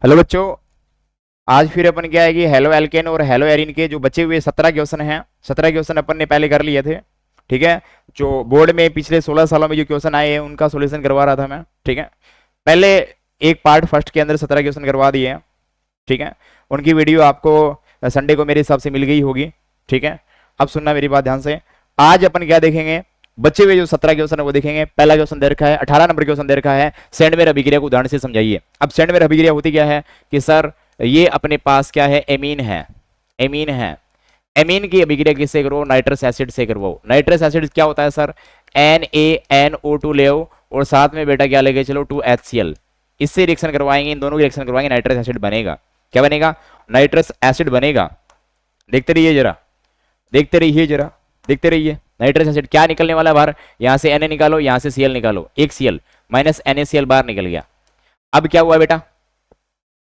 Hello बच्चों, आज फिर अपन क्या है कि हेलो एल्केन और हेलो एरिन के जो बचे हुए 17 क्वेश्चन हैं, 17 क्वेश्चन अपन ने पहले कर लिए थे। ठीक है। जो बोर्ड में पिछले 16 सालों में जो क्वेश्चन आए हैं उनका सॉल्यूशन करवा रहा था मैं। ठीक है। पहले एक पार्ट फर्स्ट के अंदर 17 क्वेश्चन करवा दिए हैं। ठीक है। उनकी वीडियो आपको संडे को मेरे हिसाब से मिल गई होगी। ठीक है। अब सुनना मेरी बात ध्यान से। आज अपन क्या देखेंगे, बचे हुए जो 17 क्वेश्चन है वो देखेंगे। पहला क्वेश्चन दे रखा है, 18 नंबर क्वेश्चन दे रखा है, सेंडवेयर अभिक्रिया को उदाहरण से समझाइए। अब सेंडवेयर अभिक्रिया होती क्या है कि सर ये अपने पास क्या है, एमीन है। एमीन है। एमीन की अभिक्रिया किससे करो, नाइट्रस एसिड से करवाओ। नाइट्रस एसिड क्या होता है सर, NaNO2 ले आओ और साथ में बेटा क्या लेके चलो 2HCl। इससे रिएक्शन करवाएंगे, इन दोनों की रिएक्शन करवाएंगे, नाइट्रस एसिड बनेगा। क्या बनेगा, नाइट्रस एसिड बनेगा। देखते रहिए जरा, देखते रहिए जरा, देखते रहिए। नाइट्रस एसिड क्या निकलने वाला है बाहर, यहां से Na निकालो, यहां से Cl निकालो, एक Cl माइनस NaCl बाहर निकल गया। अब क्या हुआ बेटा,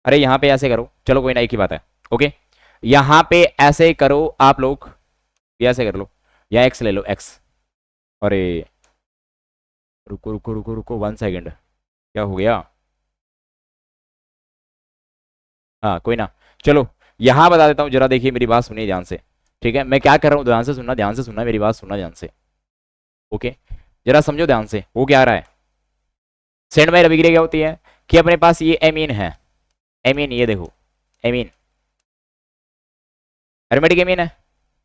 अरे यहां पे ऐसे करो, चलो कोई ना, एक ही बात है। ओके, यहां पे ऐसे करो आप लोग, ऐसे कर लो, या x ले लो x। अरे रुको रुको रुको रुको 1 सेकेंड, क्या हो गया। हाँ कोई ना, चलो यहां बता देता हूं, जरा देखिए मेरी बात सुनिए ध्यान से। ठीक है, मैं क्या कर रहा हूं, ध्यान से सुनना, ध्यान से सुनना, मेरी बात सुनना ध्यान से। ओके, जरा समझो ध्यान से, वो क्या आ रहा है। सेंडवायर अभिक्रिया क्या होती है कि अपने पास ये एमीन है, एमीन, ये देखो एमीन, एरोमेटिक एमीन है,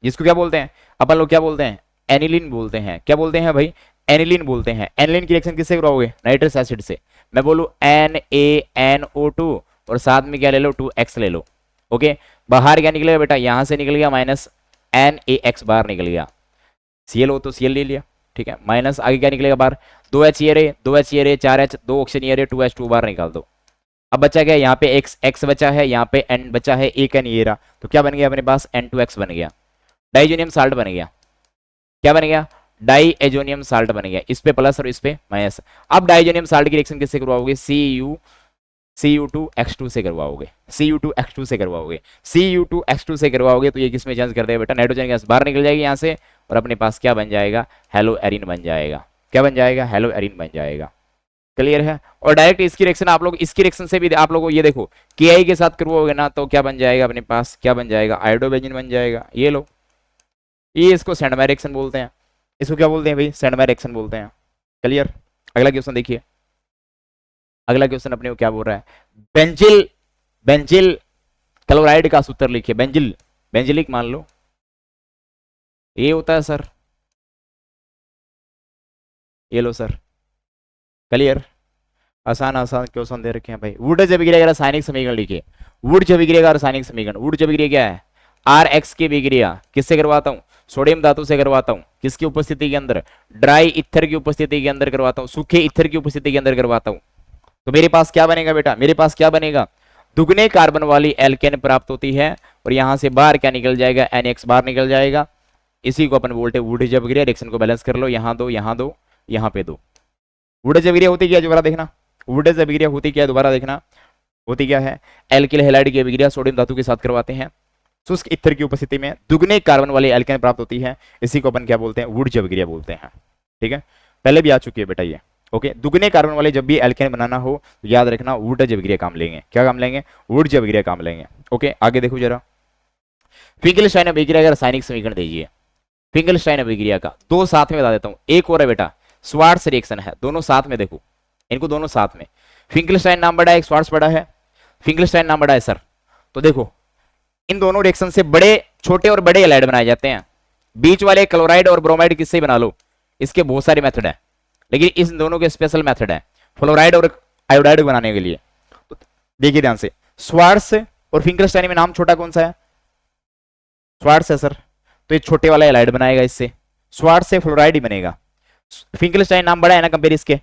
जिसको क्या बोलते हैं अपन लोग, क्या बोलते हैं, एनिलीन बोलते हैं। क्या बोलते हैं भाई, एनिलीन बोलते हैं। एनिलीन की रिएक्शन किससे करवाओगे, नाइट्रस एसिड से। मैं बोलूं NaNO2 और साथ में क्या ले लो, 2x ले लो। ओके, बाहर क्या निकलेगा बेटा, यहां से निकल गया माइनस NaX बाहर निकल गया, Cl हो तो Cl ले लिया। ठीक है, माइनस आगे क्या निकलेगा बाहर, 2H ये रे, 2H ये रे, 4H, 2 ऑक्सीजन ये रे, 2H2 बाहर निकाल दो। अब बचा क्या, यहाँ पे x बचा है, यहाँ पे n बचा है, एक n ये रहा, तो क्या बन गया अपने पास, N2X बन गया, डाइजोनियम साल्ट बन गया। क्या बन गया, डाइएजोनियम साल्ट बन गया, इस पे प्लस और इस पे माइनस। अब डाइजोनियम साल्ट की रिएक्शन किससे करवाओगे, Cu2X2 से करवाओगे, Cu2X2 से करवाओगे, Cu2X2 से करवाओगे तो ये किस में चेंज कर देगा बेटा, नाइट्रोजन गैस बाहर निकल जाएगी यहाँ से, और अपने पास क्या बन जाएगा, हेलो एरिन बन जाएगा। क्या बन जाएगा, हेलो एरिन बन जाएगा। क्लियर है। और डायरेक्ट इसकी रिएक्शन आप लोग, इसकी रिएक्शन से भी आप लोगों को ये देखो, Ki के साथ करवाओगे ना तो क्या बन जाएगा अपने पास, क्या बन जाएगा, आयोडोबेंजीन बन जाएगा। ये लो, ये इसको सेंडमायर रिएक्शन बोलते हैं। इसको क्या बोलते हैं भाई, सेंडमायर रिएक्शन बोलते हैं। क्लियर। अगला क्वेश्चन देखिए, अगला क्वेश्चन अपने को क्या बोल रहा है, बेंजिल, बेंजिल क्लोराइड का सूत्र लिखिए। बेंजिल, बेंजिलिक मान लो, ये होता है सर, ये लो सर। क्लियर। आसान आसान क्वेश्चन दे रखे हैं भाई। वुडज अभिक्रिया का रासायनिक समीकरण लिखिए। वुडज अभिक्रिया का रासायनिक समीकरण, वुडज अभिक्रिया क्या है, RX की अभिक्रिया किससे करवाता हूं, सोडियम धातु से करवाता हूं, किसकी उपस्थिति के अंदर, ड्राई ईथर की उपस्थिति के अंदर करवाता हूं, सूखे ईथर की उपस्थिति के अंदर करवाता हूं। तो मेरे पास क्या बनेगा बेटा, मेरे पास क्या बनेगा, दुगने कार्बन वाली एल्केन प्राप्त होती है, और यहां से बाहर क्या निकल जाएगा, NX बाहर निकल जाएगा। इसी को अपन बोलते हैं वुडज अभिक्रिया। रिएक्शन को बैलेंस कर लो, यहां दो, यहां दो, यहां पे दो। वुडज अभिक्रिया होती क्या, दोबारा देखना, वुडज अभिक्रिया होती क्या, दोबारा देखना, होती क्या है, एल्किल हैलाइड की अभिक्रिया सोडियम धातु के साथ करवाते हैं, शुष्क ईथर की उपस्थिति में दुगने कार्बन वाली एल्केन प्राप्त होती है। इसी को अपन क्या बोलते हैं, वुडज अभिक्रिया बोलते हैं। ठीक है, पहले भी आ चुकी है बेटा ये। ओके, दुगने कार्बन वाले जब भी एल्केन बनाना हो तो याद रखना वुडज अभिक्रिया काम लेंगे। क्या काम लेंगे, वुडज अभिक्रिया काम लेंगे। ओके, आगे देखो जरा, फिंकेलस्टाइन अभिक्रिया का रासायनिक समीकरण दीजिए। फिंकेलस्टाइन अभिक्रिया का दो साथ में बता देता हूं, एक और है बेटा स्वार्ट्स रिएक्शन है, दोनों साथ में देखो, इनको दोनों साथ में। फिंकेलस्टाइन नाम बड़ा है, स्वार्ट्स बड़ा है, फिंकेलस्टाइन नाम बड़ा है सर। तो देखो इन दोनों रिएक्शन से बड़े, छोटे और बड़े हैलाइड बनाए जाते हैं। बीच वाले क्लोराइड और ब्रोमाइड किससे बना लो, इसके बहुत सारे मेथड है, लेकिन इस दोनों के स्पेशल मेथड है फ्लोराइड और आयोडाइड बनाने के लिए। तो देखिए ध्यान से, स्वार्ट्स और फिंकेलस्टाइन में नाम छोटा कौन सा है, स्वार्ट्स है सर, तो ये छोटे वाला हैलाइड बनाएगा इससे, स्वार्ट्स से फ्लोराइड ही बनेगा। फिंकेलस्टाइन नाम बड़ा है ना कंपेयर इसके,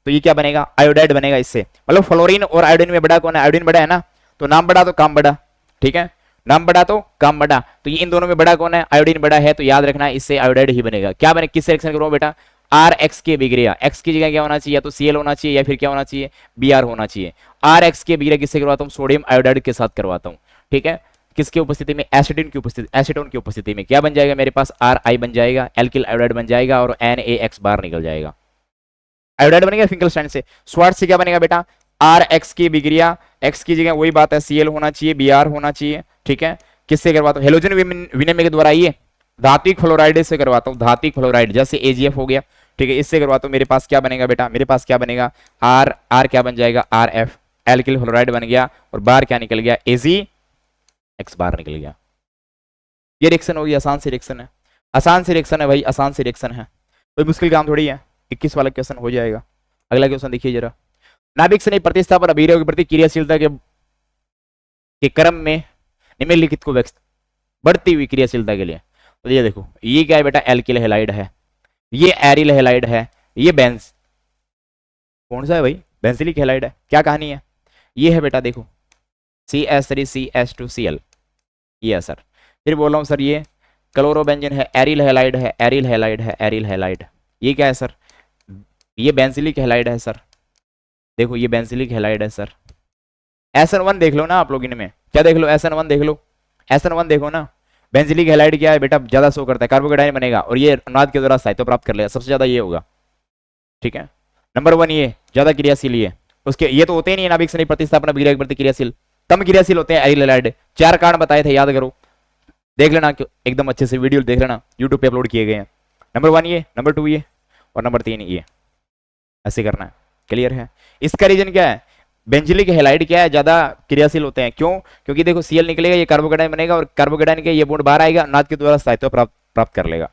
तो ये क्या बनेगा, आयोडाइड बनेगा इससे। मतलब फ्लोरीन और आयोडीन में बड़ा कौन है, आयोडीन बड़ा है ना, तो नाम बड़ा तो काम बड़ा। ठीक है, नाम बड़ा तो काम बड़ा, तो ये इन दोनों में बड़ा कौन है, आयोडीन बड़ा है, तो याद रखना इससे आयोडाइड ही बनेगा। क्या बने, किस रिएक्शन करो बेटा, RX की अभिक्रिया, X की जगह क्या होना चाहिए, या तो Cl होना चाहिए या फिर क्या होना चाहिए, Br होना चाहिए। RX की अभिक्रिया किससे करवाता हूँ, सोडियम आयोडाइड के साथ करवाता हूँ। ठीक है, किसकी उपस्थिति में, एसिटिन की उपस्थिति, एसीटोन की उपस्थिति में क्या बन जाएगा मेरे पास, Ri बन जाएगा, एल्किल आयोडाइड बन जाएगा, और NaX बाहर निकल जाएगा। आयोडाइड बनेगा फिंकेलस्टाइन से। स्वार्ट्स से क्या बनेगा बेटा, RX की अभिक्रिया एक्स की जगह वही बात है, Cl होना चाहिए, Br होना चाहिए, ठीक है। किससे करवाता हूँ? हेलोजन विनिमय के द्वारा। ये धात्विक फ्लोराइड से करवाता हूँ, धात्विक फ्लोराइड, जैसे AgF हो गया, ठीक है, इससे करवाता हूँ। मेरे पास क्या बनेगा बेटा? मेरे पास क्या बनेगा? आर क्या बन जाएगा? RF, एल्किल फ्लोराइड बन गया, और बार क्या निकल गया? AgX बार निकल गया। ये रिएक्शन होगी, आसान सी रिएक्शन है, आसान सी रिएक्शन है भाई, आसान सी रिएक्शन है, कोई मुश्किल काम थोड़ी है। 21 वाला क्वेश्चन हो जाएगा। अगला क्वेश्चन देखिए जरा। नाभिक से प्रतिस्थापन अभिक्रिया की प्रति क्रियाशीलता के क्रम में निम्नलिखित को व्यक्त बढ़ती हुई क्रियाशीलता के लिए। तो ये देखो, ये क्या है बेटा? एल्किल हैलाइड है, ये एरिल हैलाइड है, ये बेंस कौन सा है भाई? बेंजिलिक हैलाइड है। क्या कहानी है? ये है बेटा, देखो CH3CH2Cl, ये है सर। फिर बोल रहा हूँ सर, ये क्लोरोबेंजीन है, एरिल हैलाइड है, एरिल हैलाइड है, एरिल हैलाइड। ये क्या है सर? ये बेंजिलिक हैलाइड है सर। देखो ये बेंजिलिक हैलाइड है सर। SN1 देख लो ना आप लोग इनमें, क्या देख लो? SN1 देख लो, SN1 देखो ना। बेंजिलिक हैलाइड क्या है बेटा? ज्यादा शो करता है, कार्बोकेटाइन बनेगा, और ये अनुनाद के द्वारा स्थायित्व प्राप्त कर लेगा, सबसे ज्यादा ये होगा, ठीक है। नंबर 1 ये ज्यादा क्रियाशील, ये उसके ये तो होते ही नहीं नाभिक से प्रतिस्थापन अभिक्रिया के प्रति क्रियाशील, कम क्रियाशील होते हैं एरिल हैलाइड। 4 कारण बताए थे, याद करो, देख लेना, एकदम अच्छे से वीडियो देख लेना, यूट्यूब पे अपलोड किए गए हैं। नंबर 1 ये, नंबर 2 ये, और नंबर 3 ये, ऐसे करना है। क्लियर है? इसका रीजन क्या है? बेंजिलिक हैलाइड क्या है? ज्यादा क्रियाशील होते हैं। क्यों? क्योंकि देखो Cl निकलेगा, ये कार्बोकेटाइन बनेगा, और कार्बोकेटाइन के ये बॉन्ड बाहर आएगा, नाद के द्वारा स्थायित्व प्राप्त कर लेगा।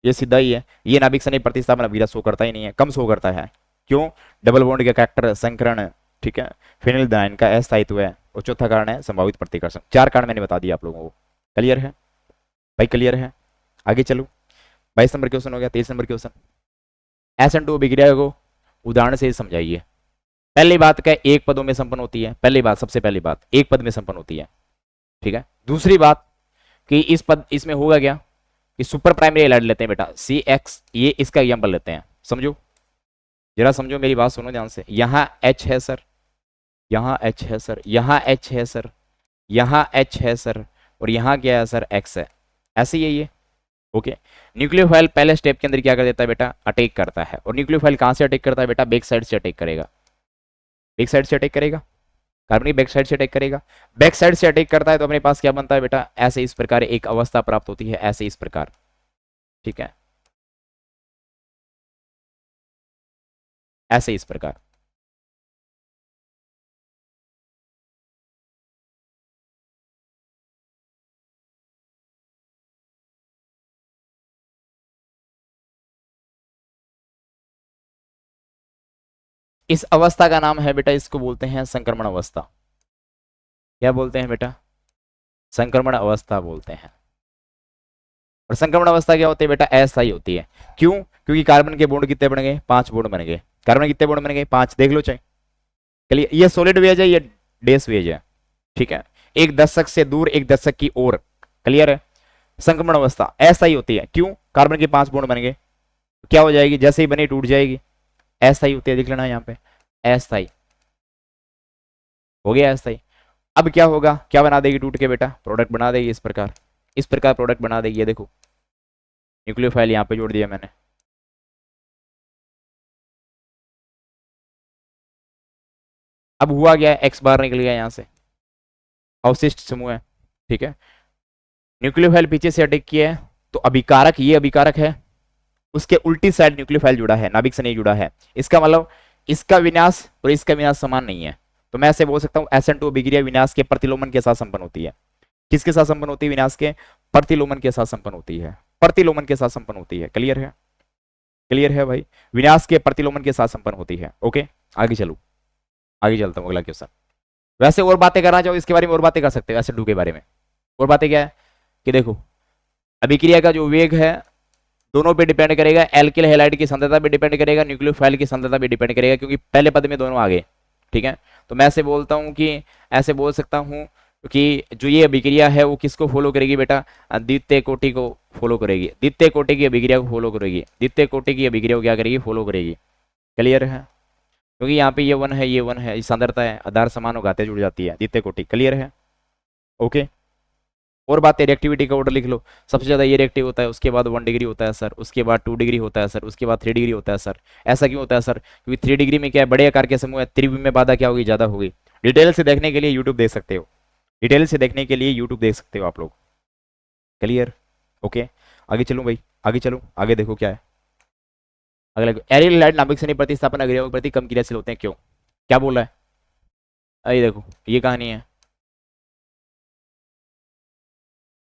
ये सीधा ही है। ये नाभिक से प्रतिस्थापन अभिक्रिया शो करता ही नहीं है, कम शो करता है। क्यों? डबल बॉन्ड के कैरेक्टर, संकरण, ठीक है, फिनिलडाइन का अस्थायित्व है, और चौथा कारण है संभावित प्रतिकर्षण। 4 कारण मैंने बता दिया आप लोगों को। क्लियर है भाई? क्लियर है? आगे चलो, 22 नंबर क्वेश्चन हो गया। 23 नंबर क्वेश्चन, SN2 अभिक्रिया को उदाहरण से समझाइए। पहली बात क्या? एक पदों में संपन्न होती है। पहली बात, सबसे पहली बात, एक पद में संपन्न होती है, ठीक है। दूसरी बात कि इस पद, इसमें होगा क्या कि सुपर प्राइमरी हैलाइड लेते हैं बेटा, CX, ये इसका एग्जांपल लेते हैं। समझो जरा, समझो मेरी बात, सुनो ध्यान से। यहाँ H है सर, यहाँ H है सर, यहाँ H है सर, यहाँ H है सर, और यहाँ क्या है सर? X है। ऐसे ही है ये, ओके। न्यूक्लियोफाइल पहले स्टेप के अंदर क्या कर देता है बेटा? अटैक करता है। और न्यूक्लियोफाइल कहां से अटैक करता है बेटा? बैक साइड से अटैक करेगा। बैक साइड से अटैक करेगा, कार्बन की बैक साइड से अटैक करेगा। बैक साइड से अटैक करता है तो अपने पास क्या बनता है बेटा? ऐसे इस प्रकार एक अवस्था प्राप्त होती है, ऐसे इस प्रकार, ठीक है, ऐसे इस प्रकार। इस अवस्था का नाम है बेटा, इसको बोलते हैं संक्रमण अवस्था। क्या बोलते हैं बेटा? संक्रमण अवस्था बोलते हैं। और संक्रमण अवस्था क्या होती है बेटा? अस्थायी होती है। क्यों? क्योंकि कार्बन के बॉन्ड कितने बन गए? 5 बॉन्ड बन गए। कार्बन कितने बॉन्ड बन गए? 5, देख लो चाहे। चलिए, ये सॉलिड वेज है, ये डेस वेज है, ठीक है, एक दशक से दूर, एक दशक की ओर। क्लियर है? संक्रमण अवस्था अस्थायी होती है। क्यों? कार्बन के 5 बॉन्ड बन गए, क्या हो जाएगी? जैसे ही बनी टूट जाएगी। अस्थायी होती है, देख लेना यहाँ पे, अस्थायी हो गया, अस्थायी। अब क्या होगा? क्या बना देगी टूट के बेटा? प्रोडक्ट बना देगी, इस प्रकार, इस प्रकार प्रोडक्ट बना देगी। ये देखो, न्यूक्लियोफाइल यहाँ पे जोड़ दिया मैंने। अब हुआ क्या? एक्स बार निकल गया यहाँ से, अवशिष्ट समूह है, ठीक है। न्यूक्लियोफाइल पीछे से अटैक किया है, तो अभिकारक, ये अभिकारक है, उसके उल्टी साइड न्यूक्लियोफाइल जुड़ा है, नाभिक से नहीं जुड़ा है। इसका मतलब इसका विनाश और इसका विनाश समान नहीं है। तो मैं ऐसे बोल सकता हूँ SN2 अभिक्रिया विनाश के प्रतिलोमन के साथ संपन्न होती है। किसके साथ संपन्न होती है? विनाश के प्रतिलोमन के साथ संपन्न होती है, प्रतिलोमन के साथ संपन्न होती है। क्लियर है? क्लियर है भाई? विनाश के प्रतिलोमन के साथ संपन्न होती है। ओके, आगे चलो, आगे चलता हूँ, अगला क्वेश्चन। वैसे और बातें करना चाहो इसके बारे में, और बातें कर सकते हो SN2 के बारे में। और बातें क्या है कि देखो, अभिक्रिया का जो वेग है दोनों पे डिपेंड करेगा, एल्किल हैलाइड की सांद्रता पे डिपेंड करेगा, न्यूक्लियोफाइल की सांद्रता पे डिपेंड करेगा, क्योंकि पहले पद में दोनों आ गए, ठीक है। तो मैं ऐसे बोलता हूँ कि, ऐसे बोल सकता हूँ कि जो ये अभिक्रिया है वो किसको फॉलो करेगी बेटा? द्वितीय कोटि को फॉलो करेगी, द्वितीय कोटि की अभिक्रिया को फॉलो करेगी, द्वितीय कोटि की अभिक्रिया को क्या करेगी? फॉलो करेगी। क्लियर है? क्योंकि यहाँ पे ये 1 है, ये 1 है, सांद्रता है, आधार समान घाते जुड़ जाती है, द्वितीय कोटि। क्लियर है? ओके। और बातें, रिएक्टिविटी का ऑर्डर लिख लो। सबसे ज्यादा ये रिएक्टिव होता है, उसके बाद 1 डिग्री होता है सर, उसके बाद 2 डिग्री होता है सर, उसके बाद 3 डिग्री होता है सर। ऐसा क्यों होता है सर? क्योंकि 3 डिग्री में क्या है? बड़े आकार के समूह है, त्रिविमीय बाधा क्या होगी? ज्यादा होगी। डिटेल से देखने के लिए यूट्यूब देख सकते हो, डिटेल से देखने के लिए यूट्यूब देख सकते हो आप लोग। क्लियर? ओके, आगे चलूं भाई, आगे चलूं, आगे देखो क्या है अगला। एरियल हैलाइड नाभिक से नहीं प्रतिस्थापन अग्रिया के प्रति कम क्रियाशील होते हैं, क्यों? क्या बोल रहा है? अरे देखो ये कहानी है,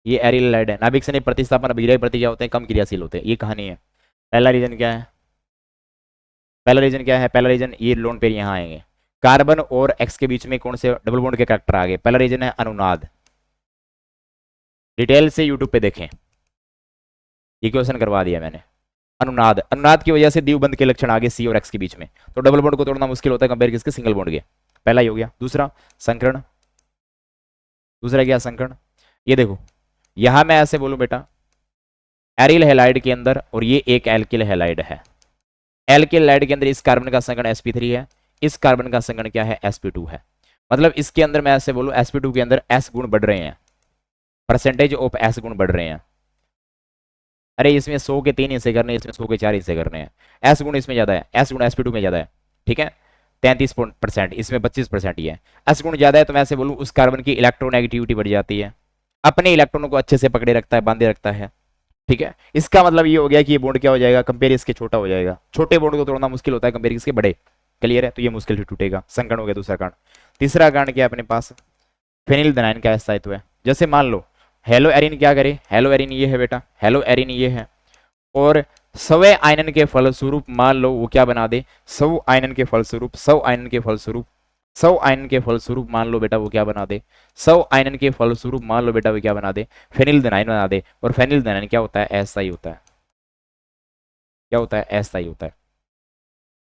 ये एरियल हैलाइड है, नाभिक से नहीं प्रतिस्थापन अभिक्रिया के प्रति क्या होते हैं, कम क्रियाशील होते हैं, ये कहानी है। पहला रीजन क्या है? पहला रीजन क्या है? पहला रीजन ये लोन पेयर यहाँ आएंगे, कार्बन और एक्स के बीच में कौन से डबल बॉन्ड के कैरेक्टर आ गए। पहला रीजन है अनुनाद, डिटेल से यूट्यूब पे देखें, ये क्वेश्चन करवा दिया मैंने। अनुनाद, अनुनाद की वजह से द्विबंध के लक्षण आगे सी और एक्स के बीच में, तो डबल बॉन्ड को तोड़ना मुश्किल होता है कंपेयर किसके, सिंगल बॉन्ड के। पहला ही हो गया। दूसरा संकरण, दूसरा क्या संकरण, ये देखो यहां मैं ऐसे बोलूं बेटा एरिल हैलाइड के अंदर, और ये एक एल्किल हैलाइड है, एल्किल हैलाइड के अंदर इस कार्बन का संकरण sp3 है, इस कार्बन का संकरण क्या है, sp2 है। मतलब इसके अंदर मैं ऐसे बोलूं sp2 के अंदर s गुण बढ़ रहे हैं, परसेंटेज ऑफ s गुण बढ़ रहे हैं। अरे इसमें 100 के 3 हिस्से करने हैं, इसमें 100 के 4 हिस्से करने हैं, s गुण इसमें ज्यादा है, s गुण sp2 में ज्यादा है, ठीक है 33%, इसमें 25% ही है। s गुण ज्यादा है तो मैं ऐसे बोलूं उस कार्बन की इलेक्ट्रोनेगेटिविटी बढ़ जाती है, अपने इलेक्ट्रॉनों को अच्छे से पकड़े रखता है, बांधे रखता है, ठीक है। इसका मतलब ये हो गया कि ये बॉन्ड क्या हो जाएगा, कंपेयर इसके छोटा हो जाएगा, छोटे बॉन्ड को तोड़ना मुश्किल होता है कंपेयर इसके बड़े। क्लियर है? तो ये मुश्किल से टूटेगा, संकरण हो गया दूसरा कारण। तीसरा कारण क्या है अपने पास, फेनिलएल्डिनाइन का स्थायित्व है। जैसे मान लो हेलो एरिन क्या करे, हेलो एरिन ये है बेटा, हेलो एरिन ये है, और सवे आयनन के फलस्वरूप मान लो वो क्या बना दे, सव आयनन के फलस्वरूप, सव आयनन के फलस्वरूप, सव आयनन के फलस्वरूप मान लो बेटा वो क्या बना दे, सव आयनन के फलस्वरूप मान लो बेटा वो क्या बना दे, फेनिलएल्डिनाइन बना दे। और फेनिलएल्डिनाइन क्या होता है, अस्थायी होता है, क्या होता है, अस्थायी होता है,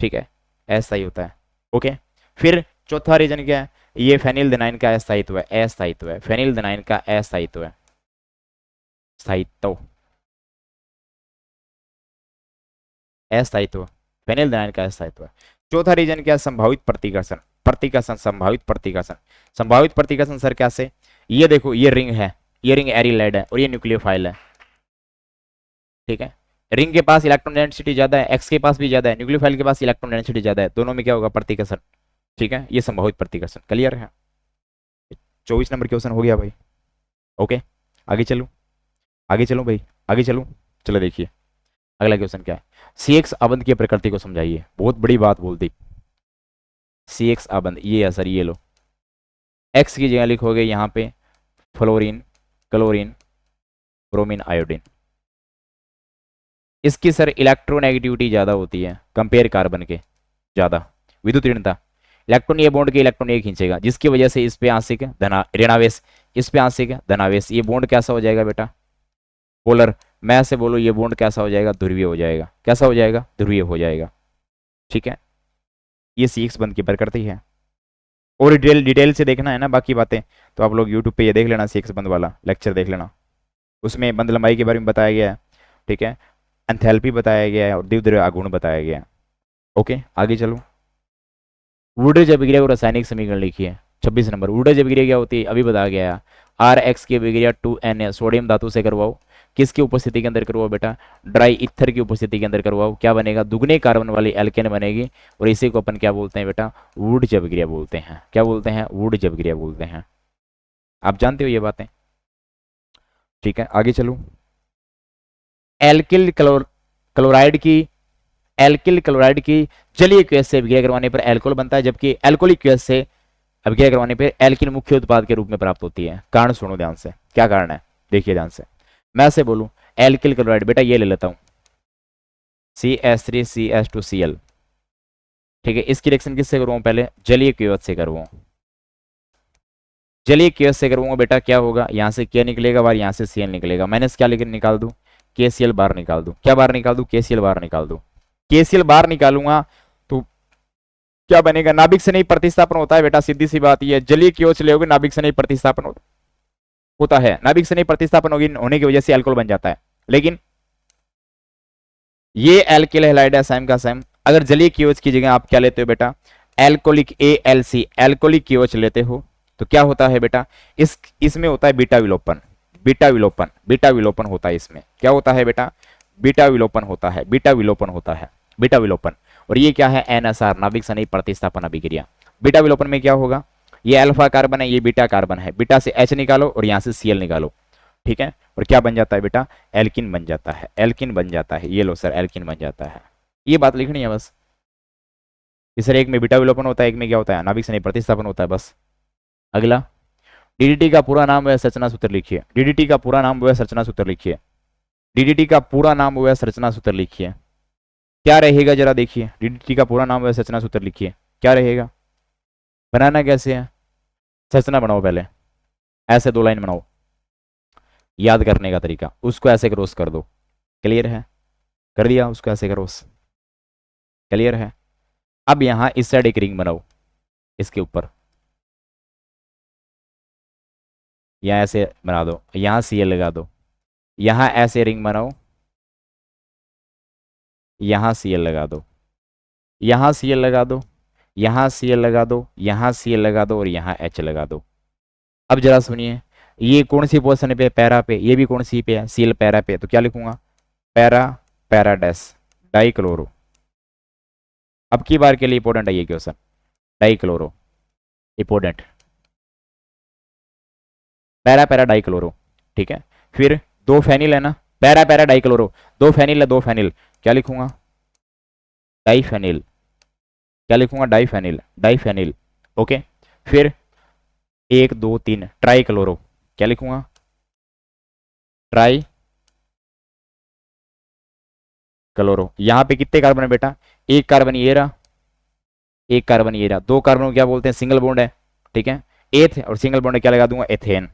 ठीक है अस्थायी होता है। ओके, फिर चौथा रीजन क्या है, ये फेनिलएल्डिनाइन का अस्थायित्व है, अस्थायित्व है, फेनिलएल्डिनाइन का अस्थायित्व है, स्थायित्व, अस्थायित्व, फेनिलएल्डिनाइन का अस्थायित्व है। चौथा रीजन क्या है, संभावित प्रतिकर्षण, प्रतिकर्षण, संभावित प्रतिकर्षण, संभावित प्रतिकर्षण सर कैसे, ये देखो ये रिंग है, ये रिंग एरिलाइड है और ये न्यूक्लियोफाइल है, ठीक है। रिंग के पास इलेक्ट्रॉन डेंसिटी ज्यादा है, एक्स के पास भी ज्यादा है, न्यूक्लियोफाइल के पास इलेक्ट्रॉन डेंसिटी ज्यादा है, दोनों में क्या होगा, प्रतिकर्षण, ठीक है, ये संभावित प्रतिकर्षण। क्लियर है? 24 नंबर क्वेश्चन हो गया भाई। ओके, आगे चलूं, आगे चलूं भाई, आगे चलूं, चलो देखिए अगला क्वेश्चन क्या है, CX आबंध की प्रकृति को समझाइए। बहुत बड़ी बात बोल दी, CX आबंध ये है सर, ये लो एक्स की जगह लिखोगे यहाँ पे फ्लोरीन, क्लोरीन, ब्रोमीन, आयोडीन। इसकी सर इलेक्ट्रोनेगेटिविटी ज्यादा होती है कंपेयर कार्बन के, ज्यादा विद्युत ऋणता, इलेक्ट्रॉन ये बॉन्ड के इलेक्ट्रॉन ये खींचेगा, जिसकी वजह से इस पे आंशिक ऋणावेश, इस पे आंशिक धनावेश, ये बॉन्ड कैसा हो जाएगा बेटा, पोलर। मैं से बोलो ये बॉन्ड कैसा हो जाएगा, ध्रुवीय हो जाएगा, कैसा हो जाएगा, ध्रुवीय हो जाएगा, ठीक है। ये CX बंद की प्रकृति है, और डिटेल से देखना है ना बाकी बातें, तो आप लोग यूट्यूब पे ये देख लेना, CX बंद वाला लेक्चर देख लेना, उसमें बंद लंबाई के बारे में बताया गया है, ठीक है, एंथैल्पी बताया गया है और द्विध्रुव आघूर्ण बताया गया है। ओके, आगे चलो, वुडरेज अभिक्रिया को रासायनिक समीकरण लिखिए। 26 नंबर, वुडरेज अभिक्रिया क्या होती है, अभी बताया गया है, RX की अभिक्रिया 2Na सोडियम धातु से करवाओ, किसकी उपस्थिति के अंदर करवाओ बेटा, ड्राई इथर की उपस्थिति के अंदर करवाओ, क्या बनेगा, दुगने कार्बन वाली एल्केन बनेगी, और इसी को अपन क्या बोलते हैं बेटा, वुडरेज अभिक्रिया बोलते हैं। क्या बोलते हैं, वुडरेज अभिक्रिया बोलते हैं, आप जानते हो ये बातें, ठीक है। आगे चलो, एल्किल क्लोराइड की, एल्किल क्लोराइड की जलीय क्वेस से अभिक्रिया करवाने पर एल्कोहल बनता है, जबकि एल्कोहलिक क्वेस से अभिक्रिया करवाने पर एल्किन मुख्य उत्पाद के रूप में प्राप्त होती है। कारण सुनो ध्यान से, क्या कारण है देखिए ध्यान से, मैं से बोलूं एल्किल क्लोराइड बेटा ये ले लेता हूं CH3CH2Cl, ठीक है, इसकी रिएक्शन किससे करवाऊं, पहले जलीय क्वेस से करवाऊं, जलीय क्वेस से करवाऊंगा बेटा, क्या होगा, यहां से क्या निकलेगा बाहर, यहां से Cl निकलेगा, मैंने क्या लेकर निकाल दूं, KCl बाहर निकाल दूं, क्या बाहर निकाल दूं, KCl बाहर निकाल दूं, KCl बाहर निकालूंगा तो क्या बनेगा, नाभिक से नहीं प्रतिस्थापन होता है बेटा, सीधी सी बात ये, जलीय क्योच ले होगे नाभिक से नहीं प्रतिस्थापन होता है, नाभिक से नहीं प्रतिस्थापन होने की वजह से अल्कोहल बन जाता है। लेकिन ये एल्किल हैलाइड है सेम का सेम, अगर जलीय क्योच की जगह आप क्या लेते हो बेटा, एल्कोलिक ALC, एल्कोलिक क्योच लेते हो तो क्या होता है बेटा, इसमें होता है बीटा विलोपन, बीटा विलोपन, बीटा विलोपन होता है इसमें, क्या होता है बेटा, बीटा विलोपन होता है, बीटा विलोपन होता है, बीटा विलोपन। और ये क्या है, NSR नाभिक से नहीं प्रतिस्थापन अभिक्रिया। बीटा विलोपन में क्या होगा, ये अल्फा कार्बन है, ये बीटा कार्बन है, बीटा से H निकालो और यहाँ से Cl निकालो, ठीक है, और क्या बन जाता है बेटा, एल्किन बन जाता है, एल्किन बन जाता है, ये लो सर एल्किन बन जाता है। ये बात लिखनी है बस। इस तरह एक में बीटा विलोपन होता है, एक में क्या होता है, नाभिक से प्रतिस्थापन होता है बस। अगला, डीडीटी का पूरा नाम व संरचना सूत्र लिखिए, डीडीटी का पूरा नाम व संरचना सूत्र लिखिए, डीडीटी का पूरा नाम व संरचना सूत्र लिखिए, क्या रहेगा जरा देखिए, डीडीटी का पूरा नाम व संरचना सूत्र लिखिए, क्या रहेगा, बनाना कैसे है, संरचना बनाओ पहले, ऐसे 2 लाइन बनाओ, याद करने का तरीका, उसको ऐसे क्रॉस कर दो, क्लियर है, कर दिया, उसको ऐसे क्रॉस, क्लियर है। अब यहां इस साइड एक रिंग बनाओ, इसके ऊपर यहाँ ऐसे बना दो, यहां Cl लगा दो, यहां ऐसे रिंग बनाओ, यहां Cl लगा दो, यहां Cl लगा दो, यहां Cl लगा दो, यहां Cl लगा दो और यहां H लगा दो। अब जरा सुनिए, ये कौन सी पोजीशन पे, पैरा पे, ये भी कौन सी पे है, Cl पैरा पे, तो क्या लिखूंगा, पैरा पैराडेस डाइक्लोरो। अब की बार के लिए इंपॉर्टेंट है ये question, dichloro important, para para dichloro, ठीक है। फिर 2 फेनिल है ना, पैरा पैरा डाइक्लोरो, 2 फेनिल है, 2 फेनिल, क्या लिखूंगा, डाइफेनिल, क्या लिखूंगा, डाइफेनिल, डाइफेनिल, ओके। फिर 1 2 3 ट्राई क्लोरो, क्या लिखूंगा, ट्राई क्लोरो। यहां पे कितने कार्बन है बेटा, 1 कार्बन ये रहा, 1 कार्बन ये रहा, 2 कार्बन को क्या बोलते हैं, सिंगल बॉन्ड है, ठीक है, एथ, और सिंगल बॉन्ड क्या लगा दूंगा, एथेन।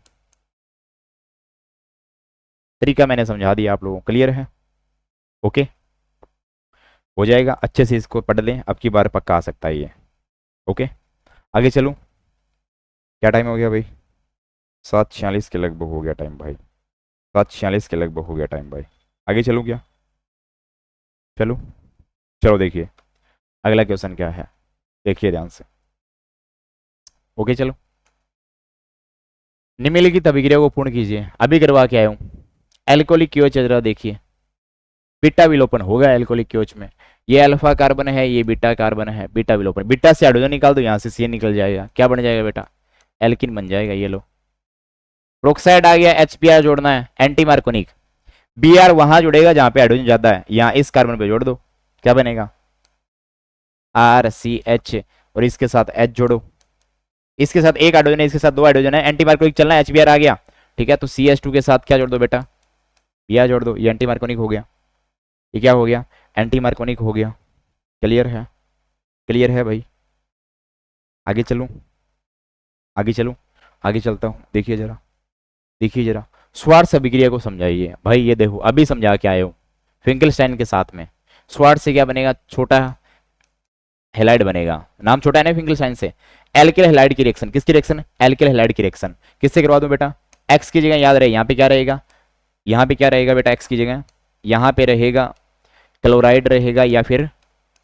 तरीका मैंने समझा दिया आप लोगों को, क्लियर है, ओके, हो जाएगा, अच्छे से इसको पढ़ लें, अब की बार पक्का आ सकता है ये, ओके। आगे चलूं, क्या टाइम हो गया भाई, 7:46 के लगभग हो गया टाइम भाई, 7:46 के लगभग हो गया टाइम भाई, आगे चलूं क्या, चलो, चलो देखिए अगला क्वेश्चन क्या है, देखिए ध्यान से, ओके चलो। निम्नलिखित अभिक्रिया को पूर्ण कीजिए, अभी करवा के आया हूं, एल्कोहलिक क्योच जरा देखिए, बीटा विलोपन होगा एल्कोहलिक क्योच में, ये अल्फा कार्बन है, ये बीटा कार्बन है, बीटा विलोपन, बीटा से हाइड्रोजन निकाल दो, यहां से सी निकल जाएगा, क्या बन जाएगा बेटा, एल्किन बन जाएगा, ये लो। प्रोक्साइड आ गया, HBr जोड़ना है, एंटी मार्कोनिक, Br वहां जुड़ेगा जहां पे हाइड्रोजन ज्यादा है, यहां इस कार्बन पे जोड़ दो, क्या बनेगा, RCH, और इसके साथ H जोड़ो, इसके साथ 1 हाइड्रोजन है, इसके साथ 2 हाइड्रोजन है, एंटी मार्कोनिक चलना है, HBr आ गया, ठीक है, तो CH2 के साथ क्या जोड़ दो बेटा, Br जोड़ दो, ये एंटी मार्कोनिक हो गया, ये क्या हो गया, एंटी मार्कोनिक हो गया, क्लियर है, क्लियर है भाई। आगे चलूं, आगे चलूं, आगे चलता हूं, देखिए जरा, देखिए जरा, स्वार्थ अभिक्रिया को समझाइए भाई, ये देखो अभी समझा के आए हो फिंकलस्टाइन के साथ में, स्वार्थ से क्या बनेगा, छोटा हेलाइड बनेगा, नाम छोटा है ना फिंकलस्टाइन से, एल्किल हेलाइड की रिएक्शन, किसकी रिएक्शन, एल्किल हेलाइड की रिएक्शन, किससे करवा दूं बेटा, एक्स की जगह याद रहे, यहाँ पे क्या रहेगा, यहाँ पे क्या रहेगा बेटा, एक्स की जगह यहाँ पे रहेगा क्लोराइड रहेगा या फिर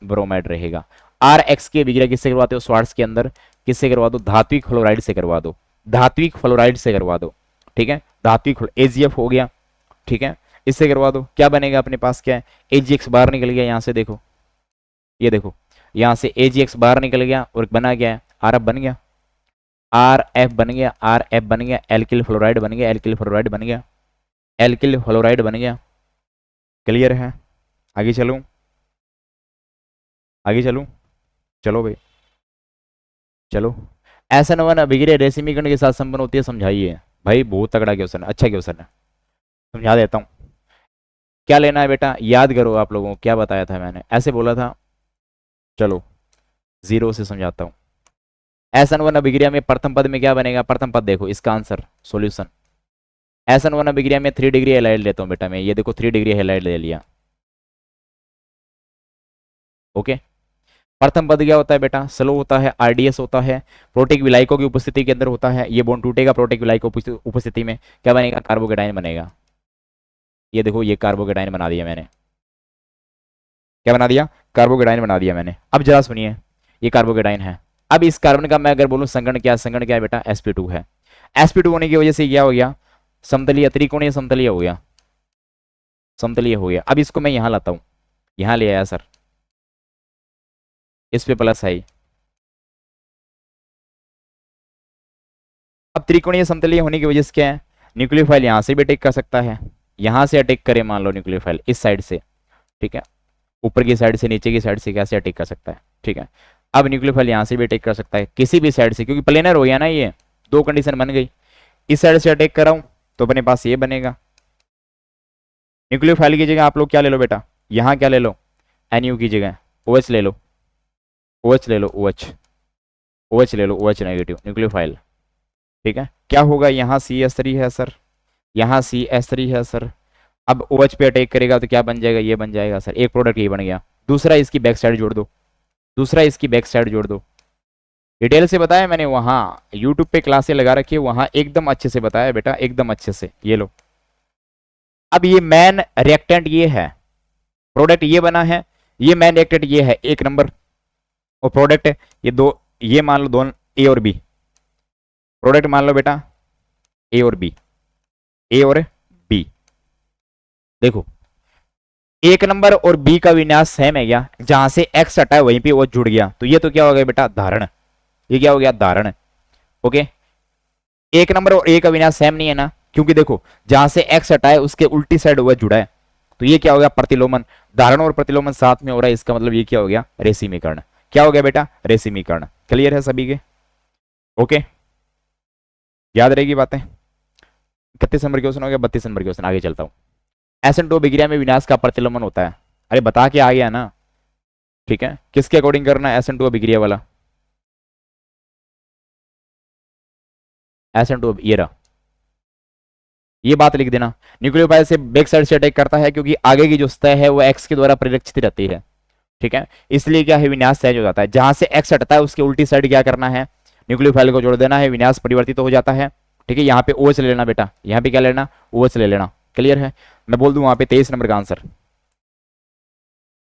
ब्रोमाइड रहेगा। RX की अभिक्रिया किससे करवाते हो, स्वार्थ के अंदर किससे करवा दो, धात्विक फ्लोराइड से करवा दो, धात्विक फ्लोराइड से करवा दो, ठीक है, धात्विक AgF हो गया, ठीक है, इससे करवा दो, क्या बनेगा अपने पास, क्या है, AgX बाहर निकल गया, यहां से देखो, ये देखो, यहां से AgX बाहर निकल गया और बना गया है RF बन गया, RF बन गया, RF बन गया, एल्किल फ्लोराइड बन गया, एल्किल फ्लोराइड बन गया, एल्किल फ्लोराइड बन गया, क्लियर है। आगे चलूं, आगे चलूं, चलो भाई चलो। SN1 अभिक्रिया रेसिमी कण के साथ संपन्न होती है, समझाइए भाई, बहुत तगड़ा क्वेश्चन है, अच्छा क्वेश्चन है, समझा देता हूं। क्या लेना है बेटा, याद करो, आप लोगों को क्या बताया था मैंने, ऐसे बोला था, चलो 0 से समझाता हूं। SN1 अभिक्रिया में प्रथम पद में क्या बनेगा, प्रथम पद देखो, इसका आंसर सॉल्यूशन, SN1 अभिक्रिया में 3 डिग्री हेलाइड लेता हूं बेटा मैं, ये देखो 3 डिग्री हेलाइड ले लिया, ओके। प्रथम पद क्या होता है बेटा, स्लो होता है, RDS होता है, प्रोटिक विलायकों की उपस्थिति के अंदर होता है, ये बॉन्ड टूटेगा प्रोटिक विलायकों की उपस्थिति में, क्या बनेगा, कार्बोकेटाइन बनेगा, ये देखो ये कार्बोकेटाइन बना दिया मैंने, क्या बना दिया, कार्बोकेटाइन बना दिया मैंने। अब जरा सुनिए, ये कार्बोकेटाइन है, अब इस कार्बन का मैं अगर बोलूं संगण क्या, संगण क्या है बेटा, sp2 है, sp2 होने की वजह से क्या हो गया, समतलीय, त्रिकोणीय समतलीय हो गया, समतलीय हो गया। अब इसको मैं यहां लाता हूं, यहां ले आया सर, इस पे प्लस आई, अब त्रिकोणीय समतलीय होने की वजह से क्या है, न्यूक्लियोफाइल यहां से भी अटैक कर सकता है, यहां से अटैक करे मान लो न्यूक्लियोफाइल इस साइड से, ठीक है, ऊपर की साइड से नीचे की साइड से कैसे अटैक कर सकता है, ठीक है। अब न्यूक्लियोफाइल यहां से भी अटैक कर सकता है किसी भी साइड से, क्योंकि प्लेनर हो गया ना, ये दो कंडीशन बन गई। इस साइड से अटैक कर रहा हूं तो अपने पास ये बनेगा। न्यूक्लियोफाइल की जगह आप लोग क्या ले लो बेटा, यहां क्या ले लो, एनयू की जगह OH ले लो, OH ले लो, OH, OH ले लो, OH नेगेटिव न्यूक्लियोफाइल, ठीक है। क्या होगा, यहाँ CH3 है सर, यहाँ CH3 है सर। अब OH पे अटैक करेगा तो क्या बन जाएगा, ये बन जाएगा सर, एक प्रोडक्ट ये बन गया। दूसरा इसकी बैक साइड जोड़ दो, दूसरा इसकी बैक साइड जोड़ दो। डिटेल से बताया मैंने, वहां यूट्यूब पे क्लासें लगा रखी है, वहां एकदम अच्छे से बताया बेटा, एकदम अच्छे से। ये लो, अब ये मैन रिएक्टेंट ये है, प्रोडक्ट ये बना है, ये मैन रिएक्टेंट ये है 1 नंबर, और प्रोडक्ट ये दो, ये मान लो दोनों ए और बी, प्रोडक्ट मान लो बेटा ए और बी, ए और बी। देखो 1 नंबर और बी का विन्यास सेम है क्या, जहां से एक्स हटा है वहीं पे वो जुड़ गया, तो ये तो क्या हो गया बेटा, धारण, ये क्या हो गया, धारण। ओके, 1 नंबर और ए का विन्यास सेम नहीं है ना, क्योंकि देखो जहां से एक्स हटा है उसके उल्टी साइड हुआ जुड़ा है, तो ये क्या हो गया, प्रतिलोमन। धारण और प्रतिलोमन साथ में हो रहा है, इसका मतलब ये क्या हो गया, रेसिमीकरण। क्या हो गया बेटा, रेसिमीकरण। क्लियर है सभी के, ओके, याद रहेगी बातें। 31 नंबर क्वेश्चन हो गया, 32 नंबर क्वेश्चन आगे चलता हूं। SN2 अभिक्रिया में विनाश का प्रतिलोमन होता है, अरे बता के आ गया ना, ठीक है। किसके अकॉर्डिंग करना है SN2 अभिक्रिया वाला, SN2 ये रहा, ये बात लिख देना। न्यूक्लियोफाइल से बैक साइड से अटैक करता है क्योंकि आगे की जो सतह है वो एक्स के द्वारा परिरक्षित रहती है, ठीक है, इसलिए क्या है, विन्यास सहज हो जाता है। जहां से एक्स हटता है उसके उल्टी साइड क्या करना है, न्यूक्लियोफाइल को जोड़ देना है, विन्यास परिवर्तित हो जाता है, ठीक है। यहाँ पे OH ले लेना बेटा, यहाँ पे क्या लेना, OH ले लेना। क्लियर है, मैं बोल दूं वहां पे 23 नंबर का आंसर,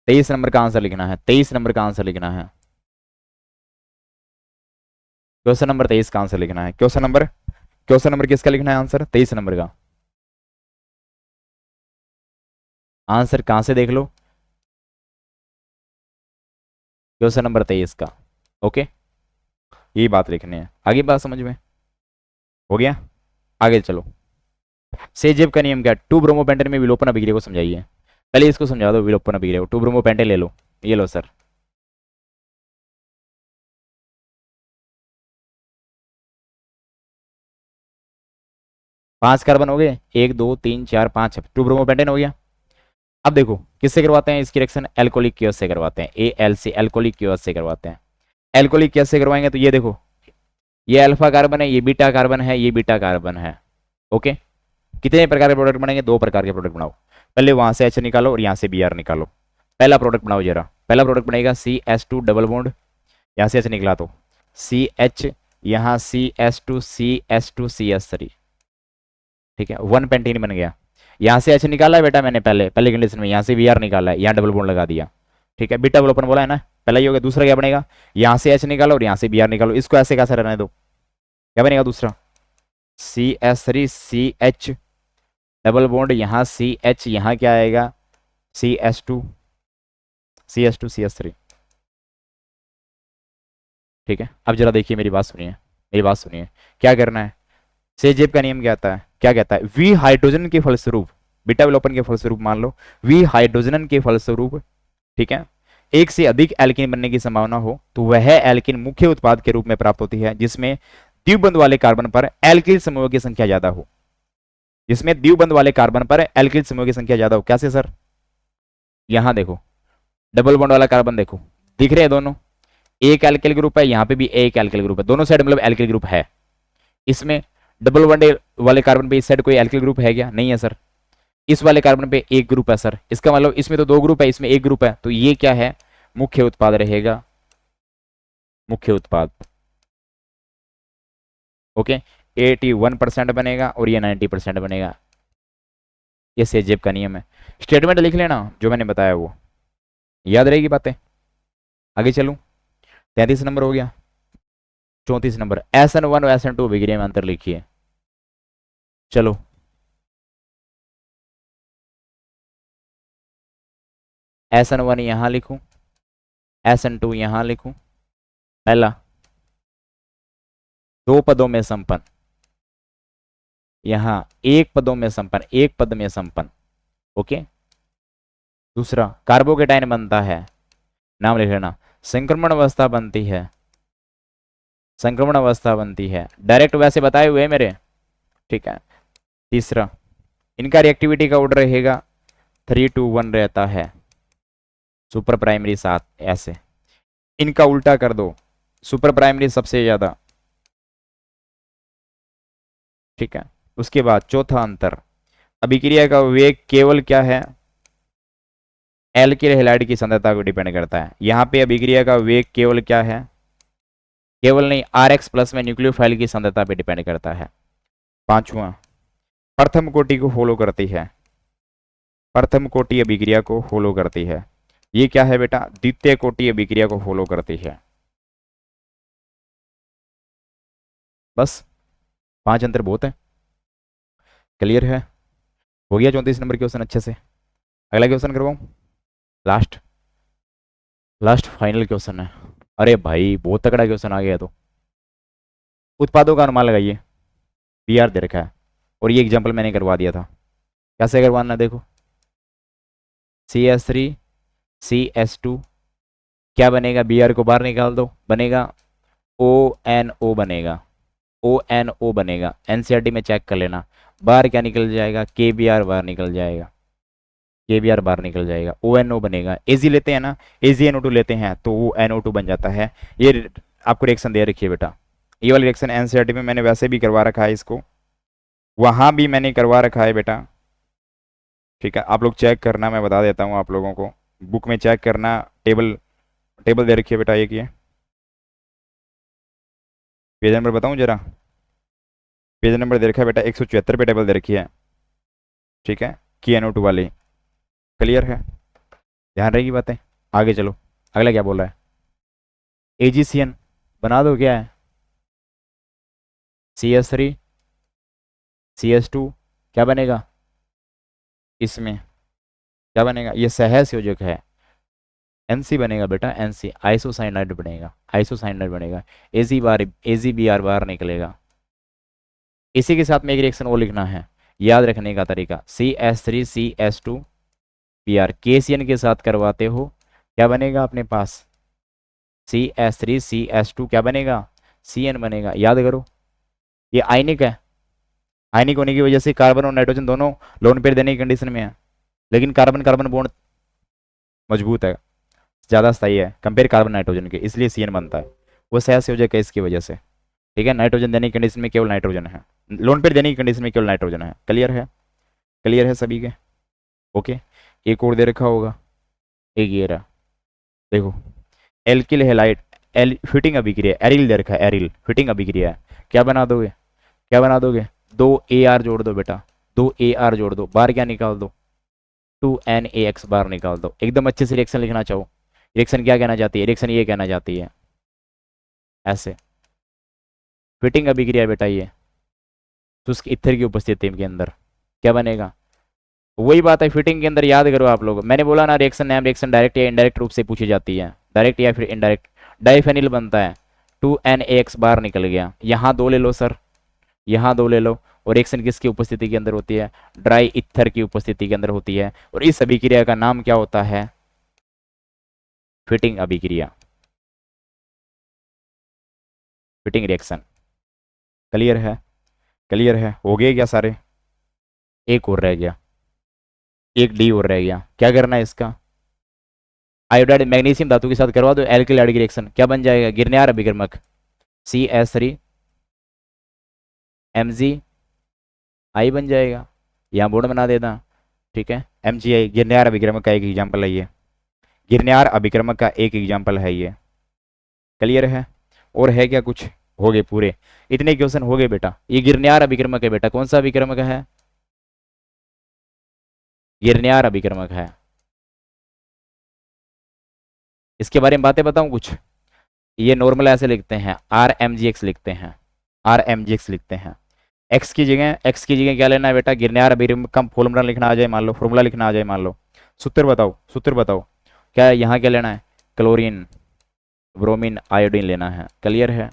23 नंबर का आंसर लिखना है, 23 नंबर का आंसर लिखना है, क्वेश्चन नंबर 23 का आंसर लिखना है। क्वेश्चन नंबर किसका लिखना है आंसर, 23 नंबर का आंसर। कहां से देख लो, क्वेश्चन नंबर 23 का, ओके, यही बात लिखनी है। आगे बात समझ में हो गया, आगे चलो। सेजेब का नियम क्या, 2 ब्रोमोपेंटेन में विलोपन अभिक्रिया को समझाइए। पहले इसको समझा दो, विलोपन अभिक्रिया को। 2 ब्रोमोपेंटेन ले लो, ये लो सर, पांच कार्बन हो गए, 1 2 3 4 5, 2 ब्रोमोपेंटेन हो गया। अब देखो किससे करवाते हैं इसकी रिएक्शन, एल्कोहलिक केस से करवाते हैं, ALC एल्कोहलिक केस से करवाते हैं। एल्कोहलिक केस से करवाएंगे तो ये देखो, ये अल्फा कार्बन है, ये बीटा कार्बन है, ये बीटा कार्बन है, ओके। कितने प्रकार के प्रोडक्ट बनेंगे, 2 प्रकार के प्रोडक्ट बनाओ। पहले वहां से H निकालो और यहाँ से Br निकालो। पहला प्रोडक्ट बनाओ जरा, पहला प्रोडक्ट बनेगा CH2 डबल बॉन्ड, यहाँ से H निकला तो CH, यहाँ CH2 CH2 CH3, ठीक है, 1 पेंटीन बन गया। यहाँ से H निकाला है बेटा मैंने पहले कंडीशन में, यहाँ से Br निकाला है, यहाँ डबल बॉन्ड लगा दिया, ठीक है। बीटा डेवलपमेंट बोला है ना, पहला ही हो गया। दूसरा क्या बनेगा, यहाँ से H निकालो और यहाँ से Br निकालो, इसको ऐसे कैसे रहने दो, क्या बनेगा दूसरा, CH3 CH डबल बॉन्ड, यहाँ CH, यहाँ क्या आएगा CH2 CH3, ठीक है। अब जरा देखिए मेरी बात सुनिए, मेरी बात सुनिए, क्या करना है। सेजेब का नियम क्या आता है, क्या कहता है, वी हाइड्रोजन के फलस्वरूप, बीटा विलोपन के फलस्वरूप मान लो, वी हाइड्रोजन के फलस्वरूप, ठीक है, एक से अधिक एल्किन बनने की संभावना हो तो वह एल्किन मुख्य उत्पाद के रूप में प्राप्त होती है जिसमें द्विबंध वाले कार्बन पर एल्किल समूह की संख्या ज्यादा हो, जिसमें द्विबंध वाले कार्बन पर एल्किल समूह की संख्या ज्यादा हो। कैसे सर, यहां देखो डबल बॉन्ड वाला कार्बन देखो, दिख रहे हैं दोनों, एक एल्किल ग्रुप है, यहाँ पे भी एक एल्किल ग्रुप है, दोनों साइड मतलब एल्किल ग्रुप है। इसमें डबल बॉन्ड वाले कार्बन पे इस साइड कोई एल्किल ग्रुप है क्या, नहीं है सर। इस वाले कार्बन पे एक ग्रुप है सर, इसका मतलब इसमें तो 2 ग्रुप है, इसमें एक ग्रुप है, तो ये क्या है, मुख्य उत्पाद रहेगा, मुख्य उत्पाद, ओके। 81% बनेगा और ये 90% बनेगा, ये सेजेब का नियम है। स्टेटमेंट लिख लेना जो मैंने बताया, वो याद रहेगी बातें। आगे चलूं, 33 नंबर हो गया। 34 नंबर, SN1 और SN2 अभिक्रिया में अंतर लिखिए। चलो SN1 यहां लिखूं, SN2 यहां लिखूं। पहला, 2 पदों में संपन्न, यहाँ एक पदों में संपन्न, एक पद में संपन्न। ओके। दूसरा कार्बोकेटाइन बनता है, नाम लिख लेना, संक्रमण अवस्था बनती है, संक्रमण अवस्था बनती है, डायरेक्ट वैसे बताए हुए मेरे, ठीक है। तीसरा इनका रिएक्टिविटी का ऑर्डर रहेगा 3 to 1 रहता है, सुपर प्राइमरी 7, ऐसे। इनका उल्टा कर दो, सुपर प्राइमरी सबसे ज्यादा, ठीक है। उसके बाद चौथा अंतर, अभिक्रिया का वेग केवल क्या है, एल्किल हैलाइड की सांद्रता को डिपेंड करता है। यहाँ पे अभिक्रिया का वेग केवल क्या है, केवल नहीं, RX प्लस में न्यूक्लियोफाइल की सांद्रता पे डिपेंड करता है। पांचवा प्रथम कोटि को फॉलो करती है, प्रथम कोटि अभिक्रिया को फॉलो करती है। ये क्या है बेटा, द्वितीय कोटि अभिक्रिया को फॉलो करती है। बस 5 अंतर बहुत है। क्लियर है, हो गया 34 नंबर क्वेश्चन अच्छे से। अगला क्वेश्चन करवाऊं, लास्ट लास्ट फाइनल क्वेश्चन है। अरे भाई बहुत तगड़ा क्वेश्चन आ गया। तो उत्पादों का अनुमान लगाइए, PR दे रखा है और ये एग्जाम्पल मैंने करवा दिया था। कैसे करवाना देखो, CH3 CH2 क्या बनेगा, BR को बाहर निकाल दो, बनेगा ONO बनेगा, ONO बनेगा। NCERT में चेक कर लेना, बाहर क्या निकल जाएगा, KBr बाहर निकल जाएगा, KBr बाहर निकल जाएगा, ONO बनेगा। AZ लेते हैं ना, AgNO2 लेते हैं तो वो NO2 बन जाता है। ये आपको रिएक्शन दे रखिए बेटा, ये वाली रिएक्शन NCERT में मैंने वैसे भी करवा रखा है, इसको वहां भी मैंने करवा रखा है बेटा, ठीक है। आप लोग चेक करना, मैं बता देता हूँ आप लोगों को, बुक में चेक करना, टेबल टेबल दे रखी है बेटा, एक ये पेज नंबर बताऊं जरा, पेज नंबर दे रखा है बेटा 174 पे टेबल दे रखी है, ठीक है, की NO2 वाली। क्लियर है, ध्यान रहेगी बातें। आगे चलो, अगला क्या बोल रहा है, AgCN बना दो, क्या है, CH3 CH2 क्या बनेगा, इसमें क्या बनेगा, ये सहसंयोजक है, NC बनेगा बेटा, NC आइसोसाइनाइड बनेगा, आइसोसाइनाइड बनेगा। AgBr बाहर निकलेगा। इसी के साथ में एक रिएक्शन और लिखना है, याद रखने का तरीका, CH3 CH2 PR KCN के साथ करवाते हो, क्या बनेगा अपने पास, CH3 CH2 क्या बनेगा, CN बनेगा। याद करो, ये आयनिक है, आयनिक होने की वजह से कार्बन और नाइट्रोजन दोनों लोन पेयर देने की कंडीशन में है, लेकिन कार्बन कार्बन बॉन्ड मजबूत है, ज्यादा स्थायी है कंपेयर कार्बन नाइट्रोजन के, इसलिए CN बनता है। वो सहसंयोजक है इसकी वजह से, ठीक है। नाइट्रोजन देने की कंडीशन में केवल नाइट्रोजन है, लोन पेयर देने की कंडीशन में केवल नाइट्रोजन है। क्लियर है, क्लियर है सभी के, ओके। एक और दे रखा होगा, एक ये रहा, देखो, एल्किल हैलाइड फिटिंग अभिक्रिया, एरिल दे रखा है, एरिल फिटिंग अभिक्रिया है, क्या बना दोगे, क्या बना दोगे, 2 AR जोड़ दो बेटा, 2 AR जोड़ दो, बाहर क्या निकाल दो, 2 NaX बाहर निकाल दो। एकदम अच्छे से रिएक्शन लिखना चाहो, रिएक्शन क्या कहना चाहती है, रिएक्शन ये कहना चाहती है, ऐसे फिटिंग अभिक्रिया बेटा ये, तो उसके इथर की उपस्थिति के अंदर क्या बनेगा, वही बात है फिटिंग के अंदर। याद करो आप लोग, मैंने बोला ना, रिएक्शन नाम रिएक्शन डायरेक्ट या इनडायरेक्ट रूप से पूछी जाती है, डायरेक्ट या फिर इनडायरेक्ट। डाइफेनिल बनता है, 2 NaX बाहर निकल गया, यहाँ 2 ले लो सर, यहाँ 2 ले लो, और रिएक्शन किसकी उपस्थिति के अंदर होती है, ड्राई इथर की उपस्थिति के अंदर होती है, और इस अभिक्रिया का नाम क्या होता है, फिटिंग अभिक्रिया, फिटिंग रिएक्शन। क्लियर है, क्लियर है, हो गए क्या सारे, एक और रह गया, एक D और रह गया, क्या करना है इसका, आयोडाइड मैग्नीशियम धातु के साथ करवा दो एल्किल हैलाइड की रिएक्शन, क्या बन जाएगा, गिरनियार अभिक्रमक, CH3 MgI बन जाएगा, यहाँ बोर्ड बना देना, ठीक है। MgI गिरनियार अभिक्रमक का एक एग्जाम्पल है ये, गिरनियार अभिक्रमक का एक एग्जाम्पल है ये। क्लियर है, और है क्या कुछ, हो गए पूरे, इतने क्वेश्चन हो गए बेटा। ये गिरनियार अभिक्रमक है बेटा, कौन सा अभिक्रमक है, गिरनियार अभिक्रमक है। इसके बारे में बातें बताऊं कुछ, ये नॉर्मल ऐसे लिखते हैं, RMgX लिखते हैं, RMgX लिखते हैं। एक्स की जगह क्या लेना है बेटा, गिरनियार अभिक्रमक का फॉर्मूला लिखना आ जाए मान लो, फॉर्मूला लिखना आ जाए मान लो, सूत्र बताओ, सूत्र बताओ, क्या यहाँ क्या लेना है, क्लोरीन ब्रोमीन आयोडीन लेना है। क्लियर है,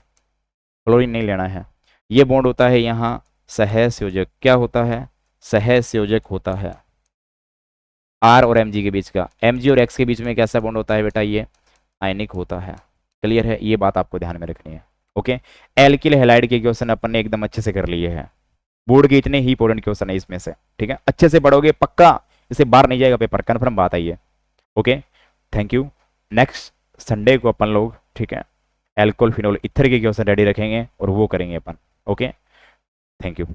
क्लोरीन नहीं लेना है। ये बॉन्ड होता है यहाँ सहसंयोजक क्या होता है? सहसंयोजक होता है आर और एमजी के बीच का। एमजी और एक्स के बीच में कैसा बॉन्ड होता है बेटा? ये आयनिक होता है। क्लियर है? ये बात आपको ध्यान में रखनी है। ओके, एल्किल हैलाइड के क्वेश्चन अपन ने एकदम अच्छे से कर लिए हैं। बोर्ड के इतने ही इंपॉर्टेंट क्वेश्चन है इसमें से। ठीक है, अच्छे से पढ़ोगे पक्का इसे बाहर नहीं जाएगा पेपर, कन्फर्म बात आई है। Okay, thank you. Next Sunday को अपन लोग, ठीक है, एल्कोहल फिनोल इथर के क्वेश्चन रेडी रखेंगे और वो करेंगे अपन। Okay, thank you.